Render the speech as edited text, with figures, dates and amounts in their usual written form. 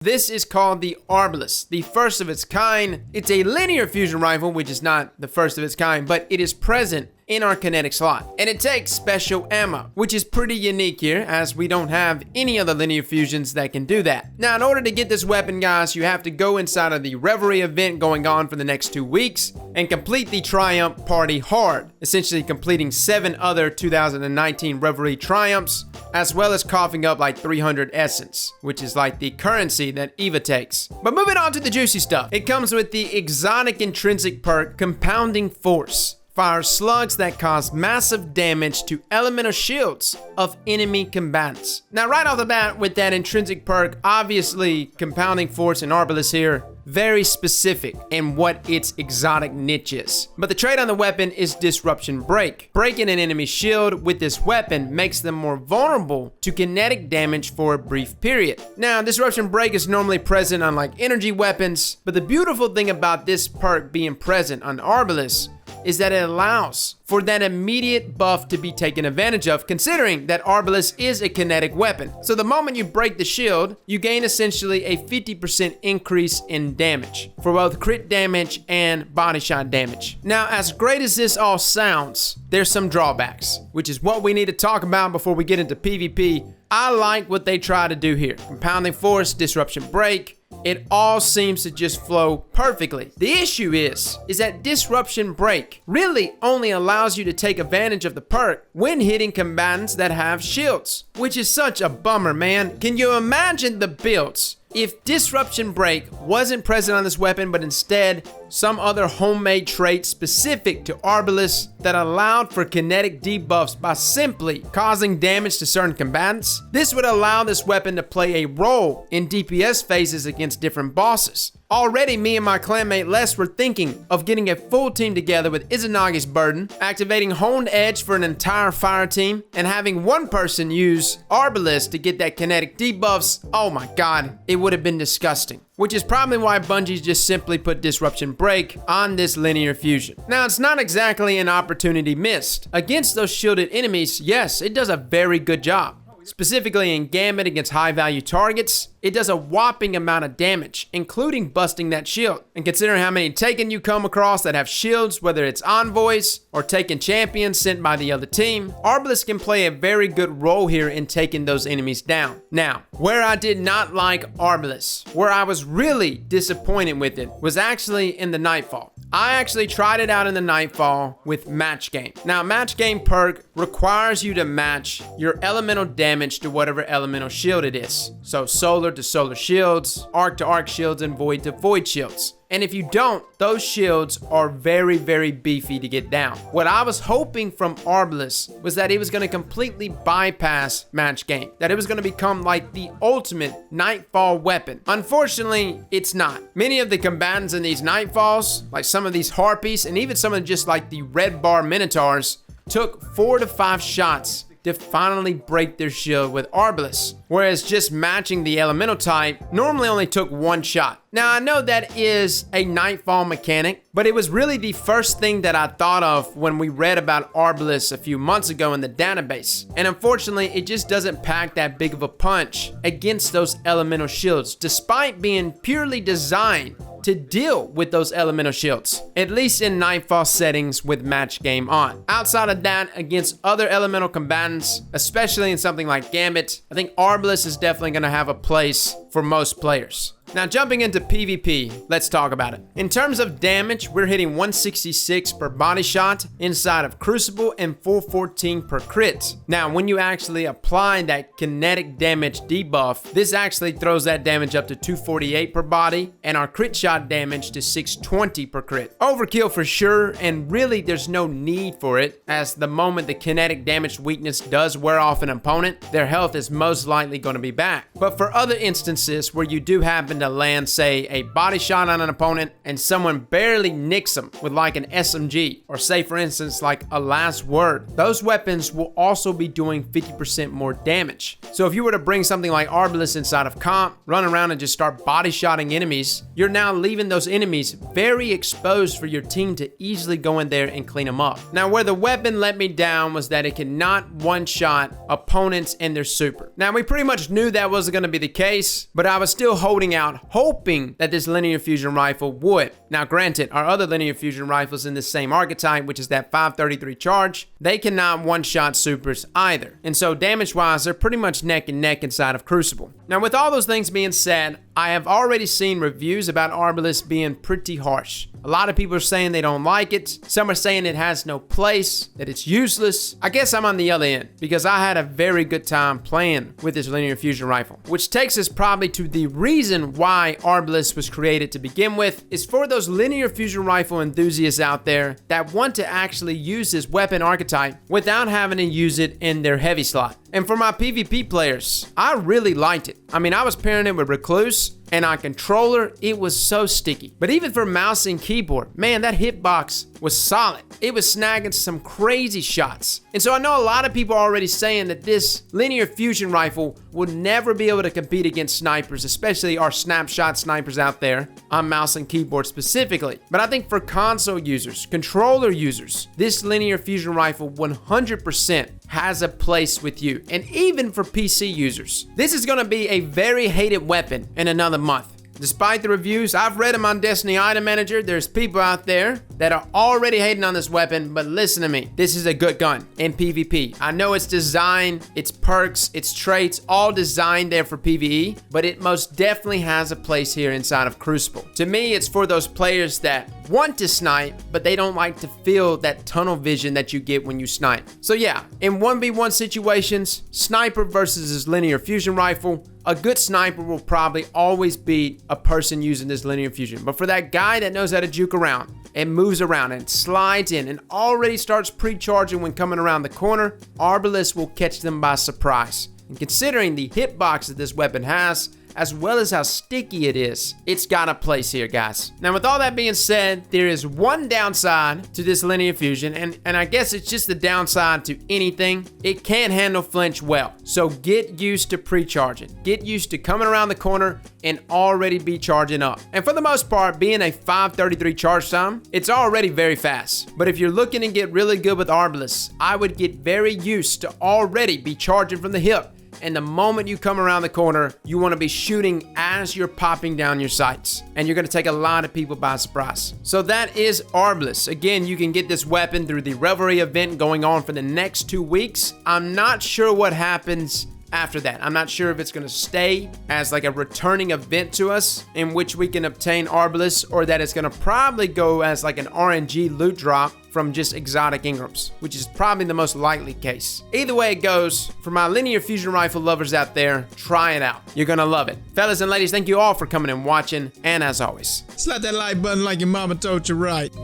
This is called the Arbalest, the first of its kind. It's a linear fusion rifle, which is not the first of its kind, but it is present in our kinetic slot. And it takes special ammo, which is pretty unique here, as we don't have any other linear fusions that can do that. Now, in order to get this weapon, guys, you have to go inside of the Revelry event going on for the next 2 weeks and complete the Triumph Party Hard, essentially completing 7 other 2019 Revelry Triumphs, as well as coughing up like 300 essence, which is like the currency that Eva takes. But moving on to the juicy stuff. It comes with the exotic intrinsic perk, Compounding Force. Fires slugs that cause massive damage to elemental shields of enemy combatants. Now, right off the bat with that intrinsic perk, obviously Compounding Force and Arbalest here, very specific in what its exotic niche is. But the trait on the weapon is Disruption Break. Breaking an enemy shield with this weapon makes them more vulnerable to kinetic damage for a brief period. Now, Disruption Break is normally present on like energy weapons, but the beautiful thing about this perk being present on Arbalest is that it allows for that immediate buff to be taken advantage of, considering that Arbalest is a kinetic weapon. So the moment you break the shield, you gain essentially a 50% increase in damage for both crit damage and body shot damage. Now, as great as this all sounds, there's some drawbacks, which is what we need to talk about before we get into PvP. I like what they try to do here. Compounding Force, Disruption Break, it all seems to just flow perfectly. The issue is that Disruption Break really only allows you to take advantage of the perk when hitting combatants that have shields, which is such a bummer, man. Can you imagine the builds if Disruption Break wasn't present on this weapon, but instead some other homemade trait specific to Arbalest that allowed for kinetic debuffs by simply causing damage to certain combatants? This would allow this weapon to play a role in DPS phases against different bosses. Already, me and my clanmate Les were thinking of getting a full team together with Izanagi's Burden, activating Honed Edge for an entire fire team, and having one person use Arbalest to get that kinetic debuffs. Oh my god, it would have been disgusting. Which is probably why Bungie's just simply put Disruption Break on this linear fusion. Now, it's not exactly an opportunity missed. Against those shielded enemies, yes, it does a very good job. Specifically in Gambit against high-value targets, it does a whopping amount of damage, including busting that shield. And considering how many Taken you come across that have shields, whether it's envoys or Taken champions sent by the other team, Arbalest can play a very good role here in taking those enemies down. Now, where I did not like Arbalest, where I was really disappointed with it, was actually in the Nightfall. I actually tried it out in the Nightfall with Match Game. Now, Match Game perk requires you to match your elemental damage to whatever elemental shield it is. So solar to solar shields, arc to arc shields, and void to void shields. And if you don't, those shields are very, very beefy to get down. What I was hoping from Arbalest was that it was going to completely bypass Match Game, that it was going to become like the ultimate Nightfall weapon. Unfortunately, it's not. Many of the combatants in these Nightfalls, like some of these Harpies, and even some of just like the Red Bar Minotaurs, took 4 to 5 shots to finally break their shield with Arbalest, whereas just matching the elemental type normally only took 1 shot. Now, I know that is a Nightfall mechanic, but it was really the first thing that I thought of when we read about Arbalest a few months ago in the database. And unfortunately, it just doesn't pack that big of a punch against those elemental shields, despite being purely designed to deal with those elemental shields, at least in Nightfall settings with Match Game on. Outside of that, against other elemental combatants, especially in something like Gambit, I think Arbalest is definitely going to have a place for most players. Now, jumping into PvP, let's talk about it. In terms of damage, we're hitting 166 per body shot inside of Crucible and 414 per crit. Now, when you actually apply that kinetic damage debuff, this actually throws that damage up to 248 per body and our crit shot damage to 620 per crit. Overkill for sure, and really there's no need for it, as the moment the kinetic damage weakness does wear off an opponent, their health is most likely going to be back. But for other instances where you do happen happen to land, say, a body shot on an opponent and someone barely nicks them with like an SMG, or say for instance like a last word, those weapons will also be doing 50% more damage. So if you were to bring something like Arbalest inside of comp, run around and just start body shotting enemies, you're now leaving those enemies very exposed for your team to easily go in there and clean them up. Now where the weapon let me down was that it cannot one-shot opponents and their super. Now we pretty much knew that wasn't going to be the case, but I was still holding out, hoping that this linear fusion rifle would. Now granted, our other linear fusion rifles in the same archetype, which is that 533 charge, they cannot one-shot supers either. And so damage-wise, they're pretty much neck and neck inside of Crucible. Now with all those things being said, I have already seen reviews about Arbalest being pretty harsh. A lot of people are saying they don't like it. Some are saying it has no place, that it's useless. I guess I'm on the other end because I had a very good time playing with this linear fusion rifle, which takes us probably to the reason why Arbalest was created to begin with, is for those linear fusion rifle enthusiasts out there that want to actually use this weapon archetype without having to use it in their heavy slot. And for my PvP players, I really liked it. I mean, I was pairing it with Recluse, and on controller, it was so sticky. But even for mouse and keyboard, man, that hitbox was solid. It was snagging some crazy shots. And so I know a lot of people are already saying that this linear fusion rifle will never be able to compete against snipers, especially our snapshot snipers out there on mouse and keyboard specifically. But I think for console users, controller users, this linear fusion rifle 100% has a place with you. And even for PC users, this is gonna be a very hated weapon in another month. Despite the reviews, I've read them on Destiny Item Manager. There's people out there that are already hating on this weapon, but listen to me. This is a good gun in PvP. I know its design, its perks, its traits, all designed there for PvE, but it most definitely has a place here inside of Crucible. To me, it's for those players that want to snipe, but they don't like to feel that tunnel vision that you get when you snipe. So yeah, in 1v1 situations, sniper versus this linear fusion rifle, a good sniper will probably always beat a person using this linear fusion. But for that guy that knows how to juke around and moves around and slides in and already starts pre-charging when coming around the corner, Arbalest will catch them by surprise. And considering the hitbox that this weapon has, as well as how sticky it is, it's got a place here, guys. Now, with all that being said, there is one downside to this linear fusion, and I guess it's just the downside to anything. It can't handle flinch well. So get used to pre-charging. Get used to coming around the corner and already be charging up. And for the most part, being a 533 charge time, it's already very fast. But if you're looking to get really good with Arbalest, I would get very used to already be charging from the hip. And the moment you come around the corner, you want to be shooting as you're popping down your sights. And you're going to take a lot of people by surprise. So that is Arbalest. Again, you can get this weapon through the Revelery event going on for the next 2 weeks. I'm not sure what happens after that. I'm not sure if it's going to stay as like a returning event to us in which we can obtain Arbalest, or that it's going to probably go as like an RNG loot drop from just exotic Ingrams, which is probably the most likely case. Either way it goes, for my linear fusion rifle lovers out there, try it out. You're gonna love it. Fellas and ladies, thank you all for coming and watching, and as always, slap that like button like your mama told you right.